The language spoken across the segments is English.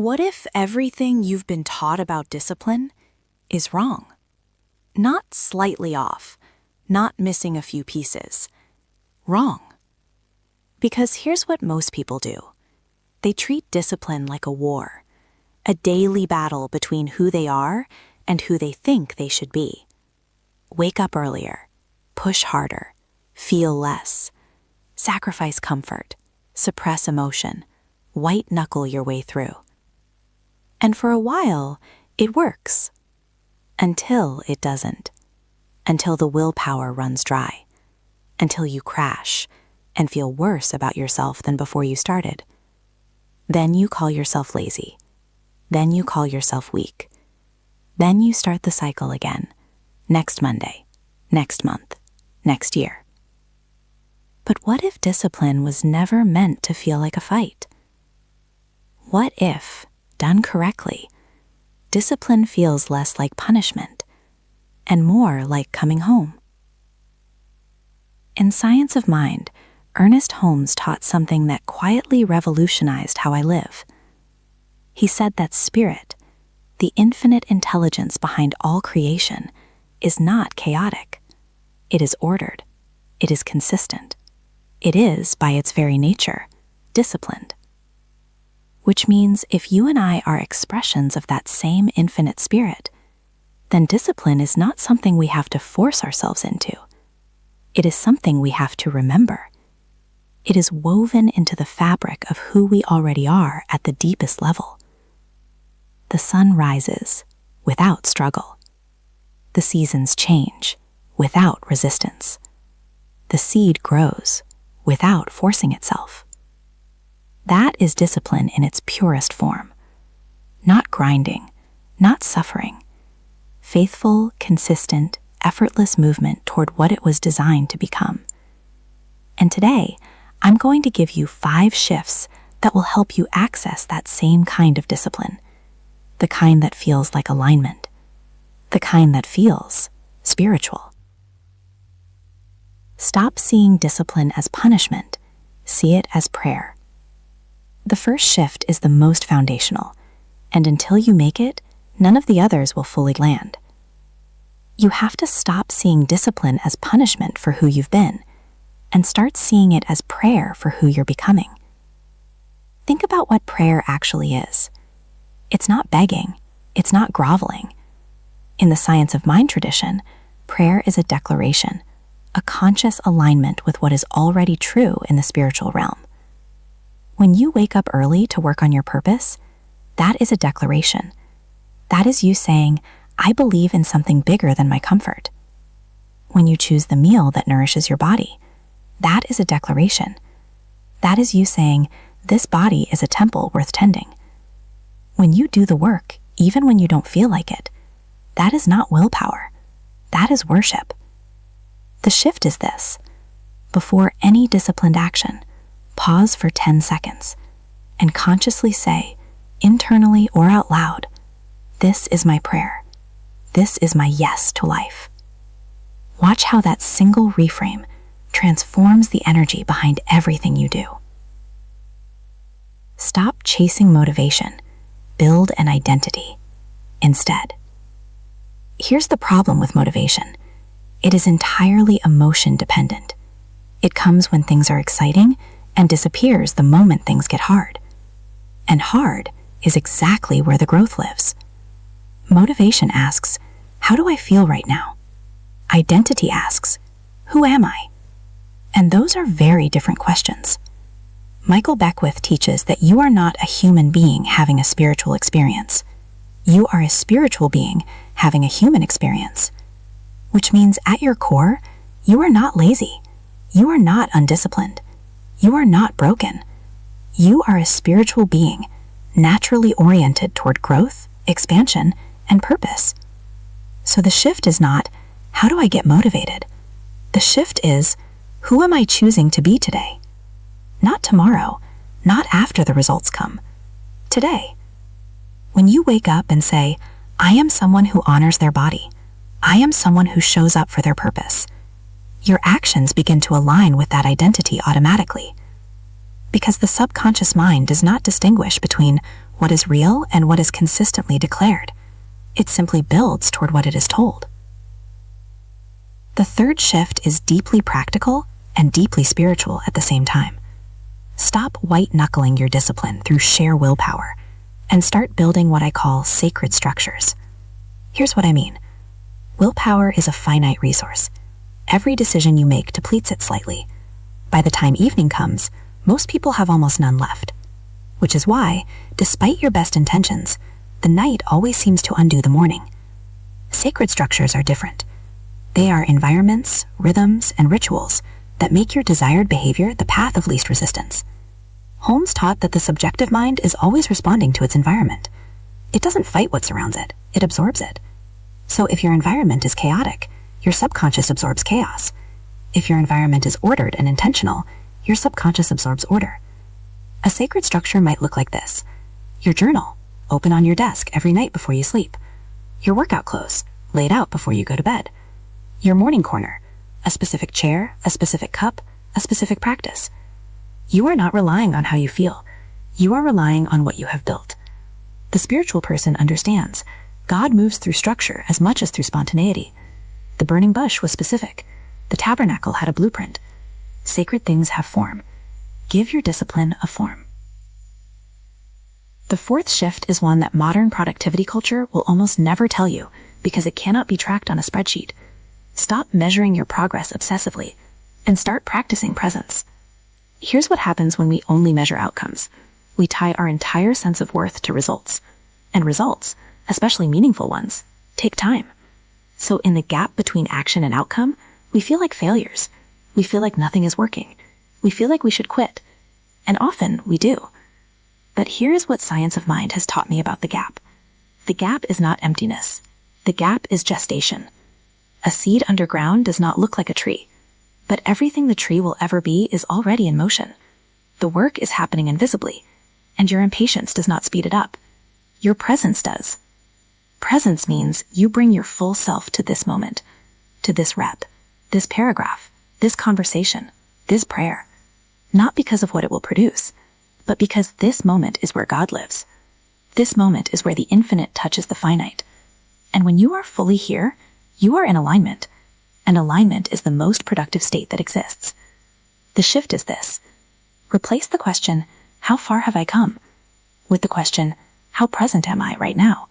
What if everything you've been taught about discipline is wrong? Not slightly off, not missing a few pieces. Wrong. Because here's what most people do. They treat discipline like a war, a daily battle between who they are and who they think they should be. Wake up earlier, push harder, feel less, sacrifice comfort, suppress emotion, white-knuckle your way through. And for a while, it works. Until it doesn't. Until the willpower runs dry. Until you crash and feel worse about yourself than before you started. Then you call yourself lazy. Then you call yourself weak. Then you start the cycle again. Next Monday, next month, next year. But what if discipline was never meant to feel like a fight? What if, done correctly, discipline feels less like punishment and more like coming home? In Science of Mind, Ernest Holmes taught something that quietly revolutionized how I live. He said that spirit, the infinite intelligence behind all creation, is not chaotic. It is ordered. It is consistent. It is, by its very nature, disciplined. Which means if you and I are expressions of that same infinite spirit, then discipline is not something we have to force ourselves into. It is something we have to remember. It is woven into the fabric of who we already are at the deepest level. The sun rises without struggle. The seasons change without resistance. The seed grows without forcing itself. That is discipline in its purest form. Not grinding, not suffering. Faithful, consistent, effortless movement toward what it was designed to become. And today, I'm going to give you 5 shifts that will help you access that same kind of discipline. The kind that feels like alignment. The kind that feels spiritual. Stop seeing discipline as punishment. See it as prayer. The first shift is the most foundational, and until you make it, none of the others will fully land. You have to stop seeing discipline as punishment for who you've been, and start seeing it as prayer for who you're becoming. Think about what prayer actually is. It's not begging. It's not groveling. In the Science of Mind tradition, prayer is a declaration, a conscious alignment with what is already true in the spiritual realm. When you wake up early to work on your purpose, that is a declaration. That is you saying, I believe in something bigger than my comfort. When you choose the meal that nourishes your body, that is a declaration. That is you saying, this body is a temple worth tending. When you do the work, even when you don't feel like it, that is not willpower. That is worship. The shift is this. Before any disciplined action, pause for 10 seconds and consciously say, internally or out loud, this is my prayer. This is my yes to life. Watch how that single reframe transforms the energy behind everything you do. Stop chasing motivation. Build an identity instead. Here's the problem with motivation. It is entirely emotion dependent. It comes when things are exciting and disappears the moment things get hard. And hard is exactly where the growth lives. Motivation asks, how do I feel right now? Identity asks, who am I? And those are very different questions. Michael Beckwith teaches that you are not a human being having a spiritual experience. You are a spiritual being having a human experience. Which means at your core, you are not lazy. You are not undisciplined. You are not broken. You are a spiritual being, naturally oriented toward growth, expansion, and purpose. So the shift is not, how do I get motivated? The shift is, who am I choosing to be today? Not tomorrow, not after the results come. Today. When you wake up and say, I am someone who honors their body. I am someone who shows up for their purpose. Your actions begin to align with that identity automatically. Because the subconscious mind does not distinguish between what is real and what is consistently declared. It simply builds toward what it is told. The third shift is deeply practical and deeply spiritual at the same time. Stop white-knuckling your discipline through sheer willpower and start building what I call sacred structures. Here's what I mean. Willpower is a finite resource. Every decision you make depletes it slightly. By the time evening comes, most people have almost none left. Which is why, despite your best intentions, the night always seems to undo the morning. Sacred structures are different. They are environments, rhythms, and rituals that make your desired behavior the path of least resistance. Holmes taught that the subjective mind is always responding to its environment. It doesn't fight what surrounds it, it absorbs it. So if your environment is chaotic, your subconscious absorbs chaos. If your environment is ordered and intentional, your subconscious absorbs order. A sacred structure might look like this. Your journal, open on your desk every night before you sleep. Your workout clothes, laid out before you go to bed. Your morning corner, a specific chair, a specific cup, a specific practice. You are not relying on how you feel. You are relying on what you have built. The spiritual person understands God moves through structure as much as through spontaneity. The burning bush was specific. The tabernacle had a blueprint. Sacred things have form. Give your discipline a form. The fourth shift is one that modern productivity culture will almost never tell you because it cannot be tracked on a spreadsheet. Stop measuring your progress obsessively and start practicing presence. Here's what happens when we only measure outcomes. We tie our entire sense of worth to results. And results, especially meaningful ones, take time. So in the gap between action and outcome, we feel like failures. We feel like nothing is working. We feel like we should quit. And often we do. But here's what science of mind has taught me about the gap. The gap is not emptiness. The gap is gestation. A seed underground does not look like a tree, but everything the tree will ever be is already in motion. The work is happening invisibly, and your impatience does not speed it up. Your presence does. Presence means you bring your full self to this moment, to this rep, this paragraph, this conversation, this prayer. Not because of what it will produce, but because this moment is where God lives. This moment is where the infinite touches the finite. And when you are fully here, you are in alignment, and alignment is the most productive state that exists. The shift is this. Replace the question, how far have I come, with the question, how present am I right now?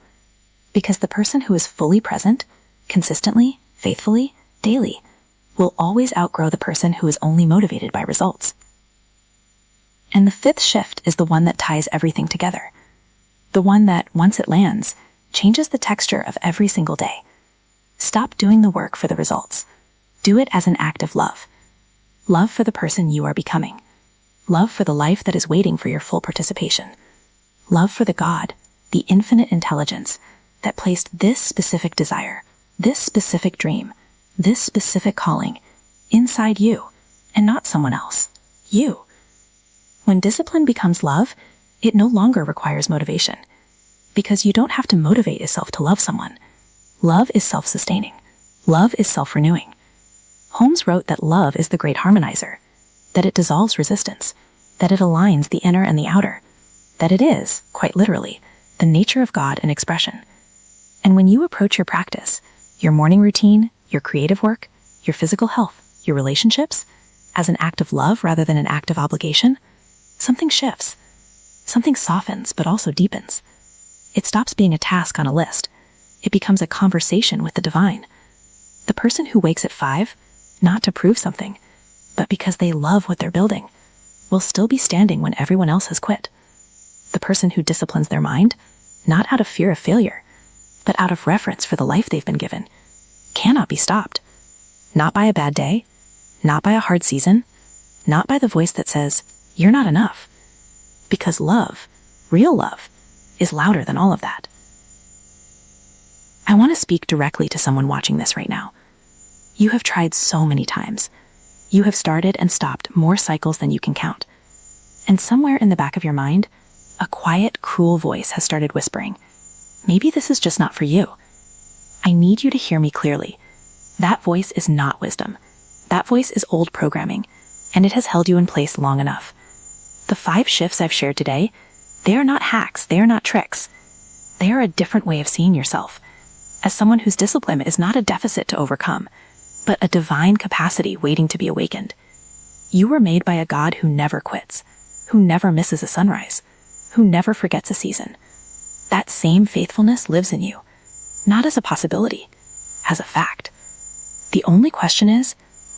Because the person who is fully present, consistently, faithfully, daily, will always outgrow the person who is only motivated by results. And the fifth shift is the one that ties everything together. The one that, once it lands, changes the texture of every single day. Stop doing the work for the results. Do it as an act of love. Love for the person you are becoming. Love for the life that is waiting for your full participation. Love for the God, the infinite intelligence, that placed this specific desire, this specific dream, this specific calling inside you, and not someone else. You. When discipline becomes love, it no longer requires motivation, because you don't have to motivate yourself to love someone. Love is self-sustaining. Love is self-renewing. Holmes wrote that love is the great harmonizer, that it dissolves resistance, that it aligns the inner and the outer, that it is, quite literally, the nature of God in expression. And when you approach your practice, your morning routine, your creative work, your physical health, your relationships, as an act of love rather than an act of obligation, something shifts. Something softens but also deepens. It stops being a task on a list. It becomes a conversation with the divine. The person who wakes at 5, not to prove something, but because they love what they're building, will still be standing when everyone else has quit. The person who disciplines their mind, not out of fear of failure, but out of reverence for the life they've been given, cannot be stopped. Not by a bad day, not by a hard season, not by the voice that says, "You're not enough." Because love, real love, is louder than all of that. I want to speak directly to someone watching this right now. You have tried so many times. You have started and stopped more cycles than you can count. And somewhere in the back of your mind, a quiet, cruel voice has started whispering, maybe this is just not for you. I need you to hear me clearly. That voice is not wisdom. That voice is old programming, and it has held you in place long enough. The 5 shifts I've shared today, They are not hacks, they are not tricks. They are a different way of seeing yourself, as someone whose discipline is not a deficit to overcome, but a divine capacity waiting to be awakened. You were made by a God who never quits, who never misses a sunrise, who never forgets a season. That same faithfulness lives in you, not as a possibility, as a fact. The only question is,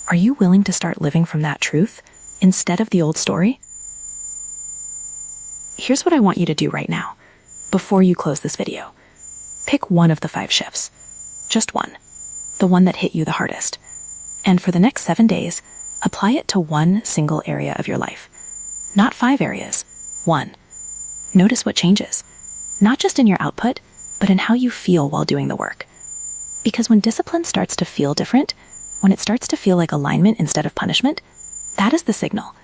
are you willing to start living from that truth instead of the old story? Here's what I want you to do right now, before you close this video. Pick one of the 5 shifts. Just one. The one that hit you the hardest. And for the next 7 days, apply it to one single area of your life. Not 5 areas, 1. Notice what changes. Not just in your output, but in how you feel while doing the work. Because when discipline starts to feel different, when it starts to feel like alignment instead of punishment, that is the signal